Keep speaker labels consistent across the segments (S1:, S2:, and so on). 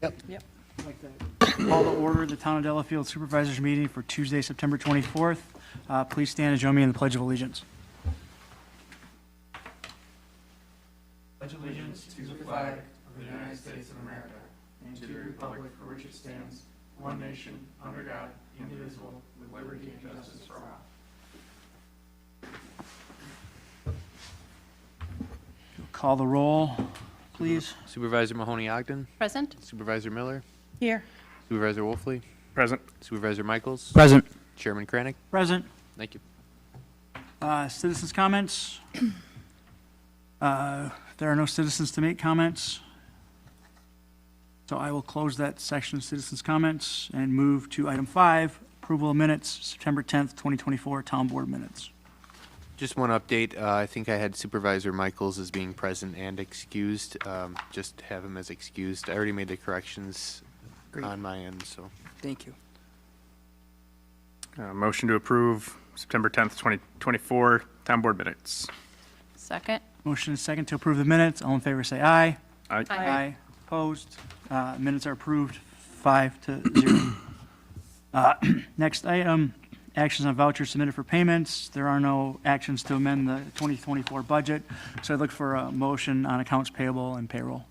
S1: Yep.
S2: I'd like to call to order the Town of Delafield Supervisors Meeting for Tuesday, September 24th. Please stand and join me in the Pledge of Allegiance. Pledge allegiance to the flag of the United States of America and to the republic for which it stands, one nation, under God, indivisible, with liberty and justice for all. Call the roll, please.
S3: Supervisor Mahoney Ogden,
S4: Present?
S3: Supervisor Miller,
S4: Here.
S3: Supervisor Wolfley,
S1: Present.
S3: Supervisor Michaels,
S2: Present.
S3: Chairman Kranek.
S2: Present.
S3: Thank you.
S2: Citizens' comments. There are no citizens to make comments. So I will close that section of citizens' comments and move to item 5, approval of minutes, September 10th, 2024, Town Board minutes.
S3: Just one update. I think I had Supervisor Michaels as being present and excused. Just have him as excused. I already made the corrections
S1: Great.
S3: on my end, so.
S1: Thank you.
S5: Motion to approve September 10th, 2024 Town Board minutes.
S4: Second?
S2: Motion is second to approve the minutes. All in favor say aye.
S5: Aye.
S2: Opposed? Minutes are approved 5-0. Next item, actions on vouchers submitted for payments. There are no actions to amend the 2024 budget, so I'd look for a motion on accounts payable and payroll.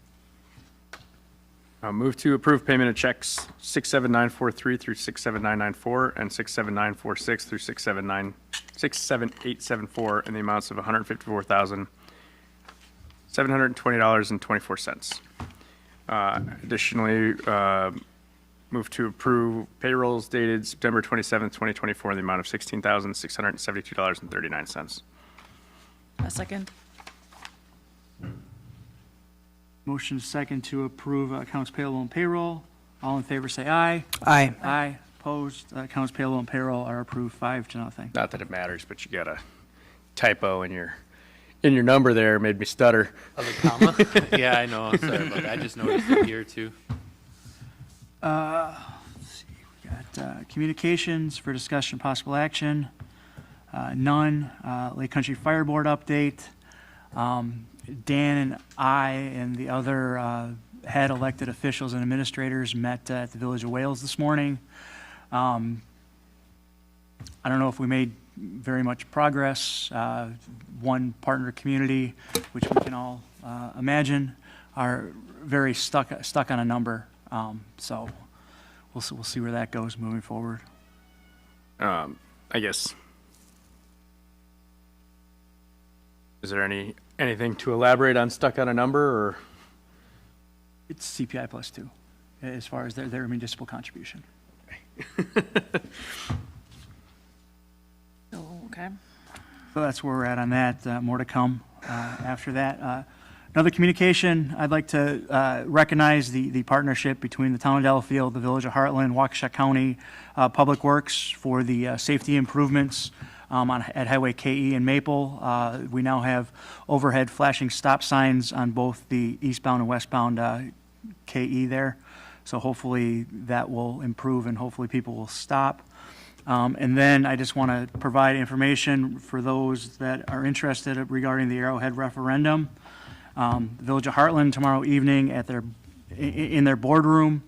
S5: Move to approve payment of checks 67943 through 67994 and 67946 through 67874 in the amounts of $154,720.24. Additionally, move to approve payrolls dated September 27th, 2024 in the amount of $16,672.39.
S4: A second?
S2: Motion is second to approve accounts payable and payroll. All in favor say aye.
S1: Aye.
S2: Aye. Opposed? Accounts payable and payroll are approved 5-0.
S5: Not that it matters, but you got a typo in your number there, made me stutter.
S3: Of a comma? Yeah, I know. I'm sorry about that. I just noticed it here, too.
S2: Let's see, we got communications for discussion, possible action. None. Lake Country Fire Board update. Dan and I and the other head elected officials and administrators met at the Village of Wales this morning. I don't know if we made very much progress. One partner community, which we can all imagine, are very stuck on a number. So we'll see where that goes moving forward.
S5: I guess. Is there anything to elaborate on stuck on a number, or?
S2: It's CPI plus 2 as far as their municipal contribution.
S4: Okay.
S2: So that's where we're at on that. More to come after that. Another communication, I'd like to recognize the partnership between the Town of Delafield, the Village of Heartland, Waukesha County Public Works for the safety improvements at Highway KE and Maple. We now have overhead flashing stop signs on both the eastbound and westbound KE there. So hopefully that will improve and hopefully people will stop. And then I just want to provide information for those that are interested regarding the Arrowhead referendum. The Village of Heartland tomorrow evening in their boardroom,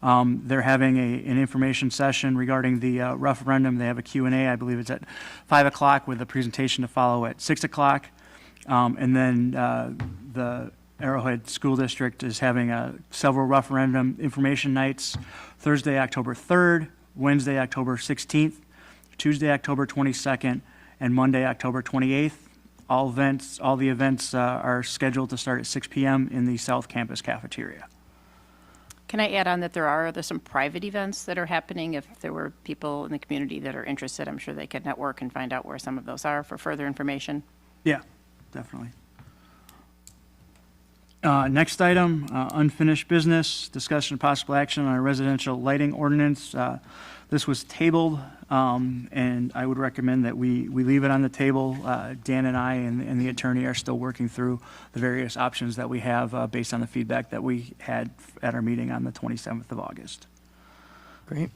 S2: they're having an information session regarding the referendum. They have a Q&A, I believe it's at 5 o'clock with a presentation to follow at 6 o'clock. And then the Arrowhead School District is having several referendum information nights, Thursday, October 3rd, Wednesday, October 16th, Tuesday, October 22nd, and Monday, October 28th. All the events are scheduled to start at 6 p.m. in the South Campus cafeteria.
S4: Can I add on that there's some private events that are happening? If there were people in the community that are interested, I'm sure they could network and find out where some of those are for further information.
S2: Yeah, definitely. Next item, unfinished business, discussion of possible action on a residential lighting ordinance. This was tabled, and I would recommend that we leave it on the table. Dan and I and the attorney are still working through the various options that we have based on the feedback that we had at our meeting on the 27th of August.
S1: Great.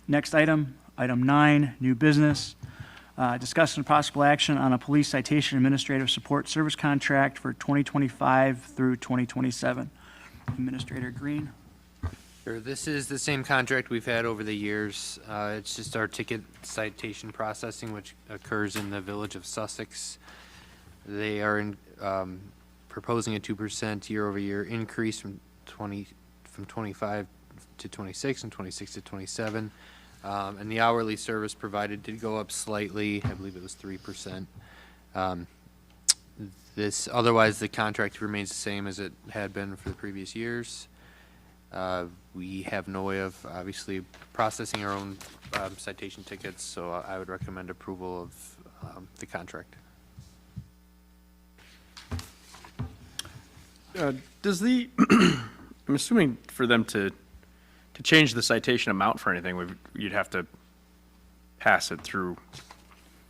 S2: Next item, item 9, new business. Discussion of possible action on a police citation administrative support service contract for 2025 through 2027. Administrator Green.
S3: Sure, this is the same contract we've had over the years. It's just our ticket citation processing, which occurs in the village of Sussex. They are proposing a 2% year-over-year increase from 25 to 26 and 26 to 27. And the hourly service provided did go up slightly. I believe it was 3%. Otherwise, the contract remains the same as it had been for the previous years. We have no way of obviously processing our own citation tickets, so I would recommend approval of the contract.
S5: Does the, I'm assuming for them to change the citation amount for anything, you'd have to pass it through.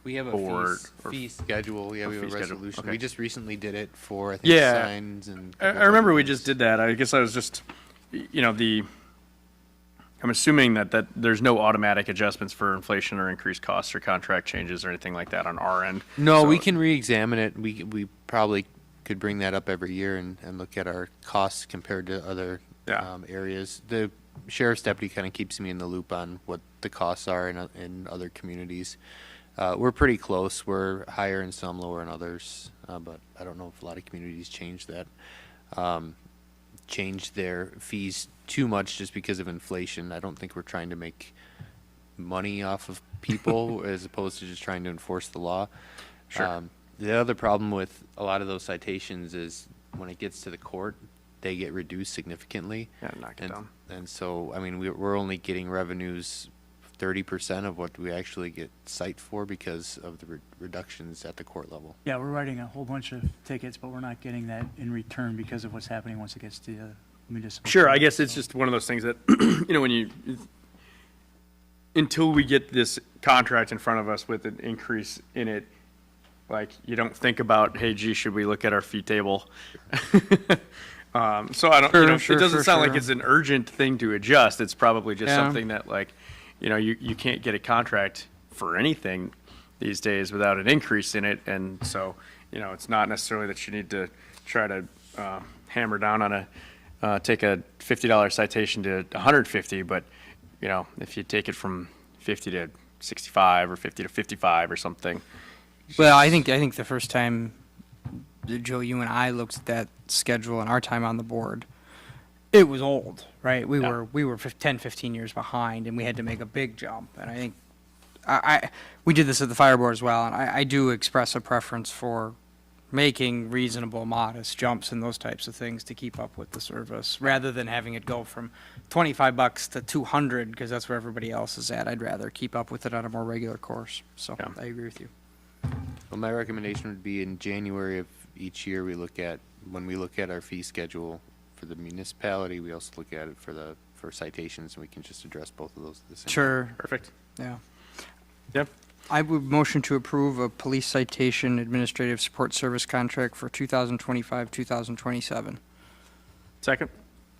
S3: We have a
S5: Board or-
S3: fee schedule. Yeah, we have a
S5: fee schedule,
S3: resolution.
S5: okay.
S3: We just recently did it for, I think,
S5: Yeah.
S3: signs and.
S5: I remember we just did that. I guess I was just, I'm assuming that there's no automatic adjustments for inflation or increased costs or contract changes or anything like that on our end.
S3: No,
S5: So-
S3: we can re-examine it. We probably could bring that up every year and look at our costs compared to other
S5: Yeah.
S3: areas. The sheriff's deputy kind of keeps me in the loop on what the costs are in other communities. We're pretty close. We're higher in some, lower in others, but I don't know if a lot of communities change that. Change their fees too much just because of inflation. I don't think we're trying to make money off of people as opposed to just trying to enforce the law.
S5: Sure.
S3: The other problem with a lot of those citations is when it gets to the court, they get reduced significantly.
S5: Yeah, knock it
S3: And,
S5: down.
S3: and so, I mean, we're only getting revenues 30% of what we actually get cite for because of the reductions at the court level.
S2: Yeah, we're writing a whole bunch of tickets, but we're not getting that in return because of what's happening once it gets to the municipal.
S5: Sure, I
S2: court,
S5: guess it's
S2: so.
S5: just one of those things that, until we get this contract in front of us with an increase in it, like, you don't think about, hey, gee, should we look at our fee table? So I don't,
S1: Sure,
S5: it doesn't
S1: sure,
S5: sound like
S1: sure.
S5: it's an urgent thing to adjust. It's probably just
S1: Yeah.
S5: something that, like, you can't get a contract for anything these days without an increase in it. And so, it's not necessarily that you need to try to hammer down on take a $50 citation to 150, but, if you take it from 50 to 65 or 50 to 55 or something.
S1: Well, I think the first time, Joe, you and I looked at that schedule and our time on the board, it was old, right? We
S5: Yeah.
S1: were 10, 15 years behind, and we had to make a big jump. And I think we did this at the fire board as well, and I do express a preference for making reasonable, modest jumps and those types of things to keep up with the service, rather than having it go from $25 to 200 because that's where everybody else is at. I'd rather keep up with it on a more regular course. So
S5: Yeah.
S1: I agree with you.
S3: Well, my recommendation would be in January of each year, when we look at our fee schedule for the municipality, we also look at it for citations, and we can just address both of those at the same time.
S1: Sure.
S5: Perfect.
S1: Yeah.
S5: Yep.
S1: I would motion to approve a police citation administrative support service contract for 2025, 2027.
S5: Second?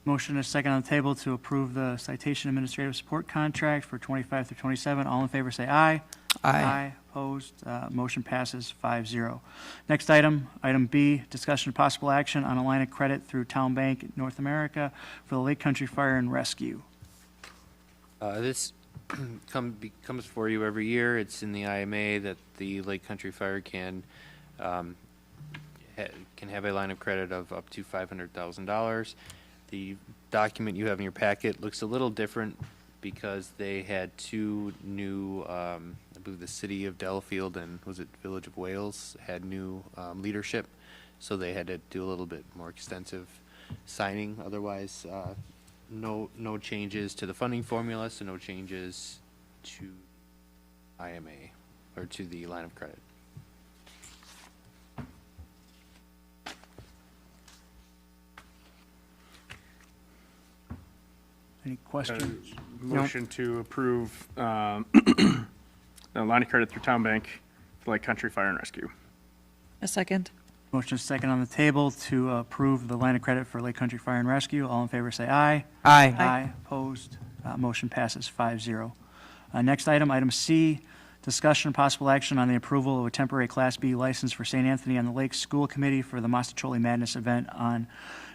S2: Motion is second on the table to approve the citation administrative support contract for 25 through 27. All in favor, say aye. Opposed, motion passes 5-0. Next item, item B, discussion of possible action on a line of credit through Town Bank North America for the Lake Country Fire and Rescue.
S3: This comes for you every year. It's in the IMA that the Lake Country Fire can have a line of credit of up to $500,000. The document you have in your packet looks a little different because they had two new, I believe the city of Delafield and was it Village of Wales had new leadership, so they had to do a little bit more extensive signing. Otherwise, no changes to the funding formula, so no changes to IMA or to the line of credit.
S2: Any questions?
S5: Motion to approve the line of credit through Town Bank for Lake Country Fire and Rescue.
S6: A second.
S2: Motion is second on the table to approve the line of credit for Lake Country Fire and Rescue. All in favor, say aye.
S1: Aye.
S2: Aye. Opposed, motion passes 5-0. Next item, item C, discussion and possible action on the approval of a temporary Class B license for St. Anthony on the Lake School Committee for the Mostaccioli Madness event on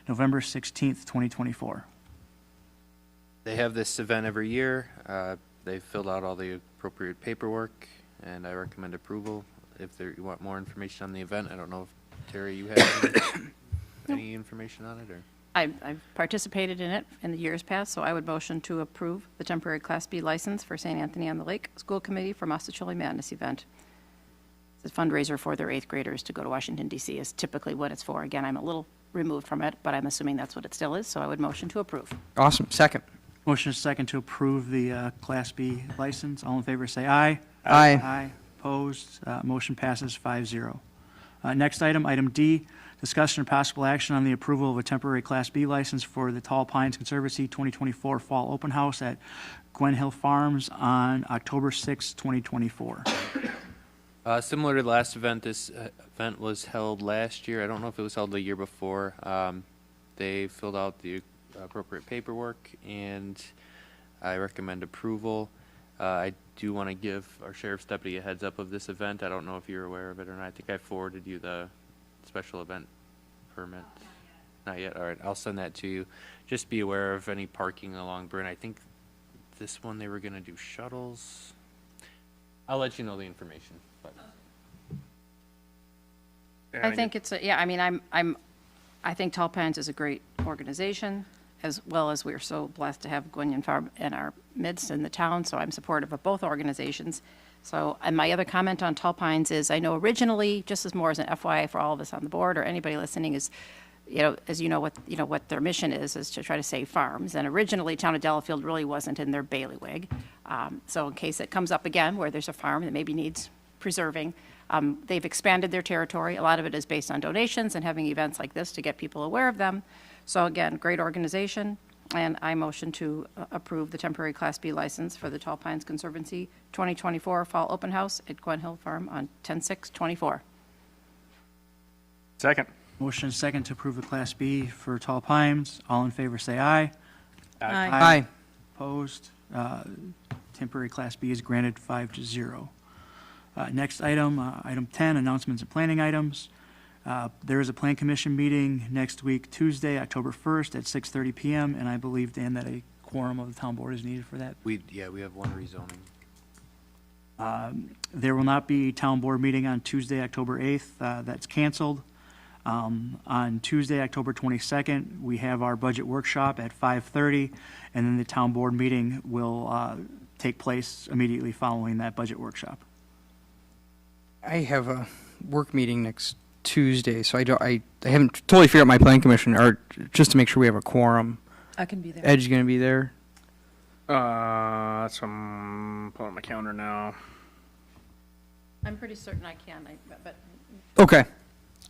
S2: November 16th, 2024.
S3: They have this event every year. They've filled out all the appropriate paperwork, and I recommend approval. If you want more information on the event, I don't know if, Terry, you have any information on it, or?
S4: I've participated in it in the years past, so I would motion to approve the temporary Class B license for St. Anthony on the Lake School Committee for Monticello Madness event. It's a fundraiser for their 8th graders to go to Washington DC is typically what it's for. Again, I'm a little removed from it, but I'm assuming that's what it still is, so I would motion to approve.
S1: Awesome. Second.
S2: Motion is second to approve the Class B license. All in favor, say aye.
S1: Aye.
S2: Aye. Opposed? Motion passes 5-0. Next item, item D, discussion and possible action on the approval of a temporary Class B license for the Tall Pines Conservancy 2024 Fall Open House at Gwen Hill Farms on October 6, 2024.
S3: Similar to the last event, this event was held last year. I don't know if it was held the year before. They filled out the appropriate paperwork, and I recommend approval. I do want to give our sheriff's deputy a heads up of this event. I don't know if you're aware of it or not. I think I forwarded you the special event permit. Not yet. All right, I'll send that to you. Just be aware of any parking along Bryn. I think this one they were going to do shuttles. I'll let you know the information. But
S5: Yeah,
S4: I think it's, I mean, I think Tall Pines is a great organization, as well as we're so blessed to have Gwen Farm in our midst in the town, so I'm supportive of both organizations. So, and my other comment on Tall Pines is, I know originally, just as more as an FYI for all of us on the board, or anybody listening, is, as you know, what their mission is to try to save farms. And originally, Town of Delafield really wasn't in their bailiwick. So in case it comes up again, where there's a farm that maybe needs preserving, they've expanded their territory. A lot of it is based on donations and having events like this to get people aware of them. So again, great organization, and I motion to approve the temporary Class B license for the Tall Pines Conservancy 2024 Fall Open House at Gwen Hill Farm on 10/6/24.
S5: Second.
S2: Motion is second to approve the Class B for Tall Pines. All in favor, say aye.
S1: Aye.
S2: Opposed? Temporary Class B is granted 5-0. Next item, item 10, announcements and planning items. There is a Plan Commission meeting next week, Tuesday, October 1st at 6:30 PM, and I believe, Dan, that a quorum of the town board is needed for that.
S3: we have one rezoning.
S2: There will not be a town board meeting on Tuesday, October 8th. That's canceled. On Tuesday, October 22nd, we have our budget workshop at 5:30, and then the town board meeting will take place immediately following that budget workshop.
S1: I have a work meeting next Tuesday, so I haven't totally figured out my plan commission, or just to make sure we have a quorum.
S6: I can be there.
S1: Ed's gonna be there.
S5: So I'm pulling up my calendar now.
S4: I'm pretty certain I can, but
S1: Okay.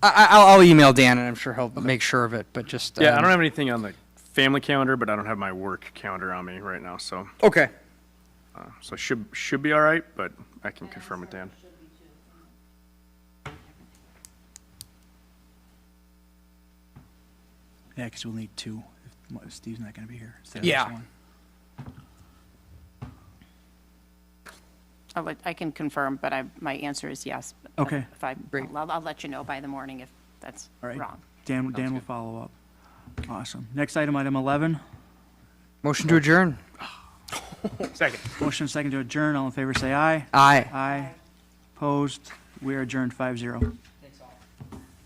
S1: I'll email Dan, and I'm sure he'll make sure of it, but just.
S5: Yeah, I don't have anything on the family calendar, but I don't have my work calendar on me right now, so
S1: Okay.
S5: so should be all right, but I can confirm with Dan.
S2: Yeah, because we'll need two if Steve's not going to be here. instead of
S1: Yeah.
S2: just one.
S4: I can confirm, but my answer is yes.
S2: Okay.
S4: If I,
S1: Great.
S4: I'll let you know by the morning if that's
S2: All right.
S4: wrong.
S2: Dan will follow up. Awesome. Next item, item 11.
S1: Motion to adjourn.
S5: Second.
S2: Motion second to adjourn. All in favor, say aye.
S1: Aye.
S2: Aye. Opposed? We are adjourned 5-0.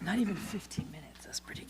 S6: Not even 15 minutes. That's pretty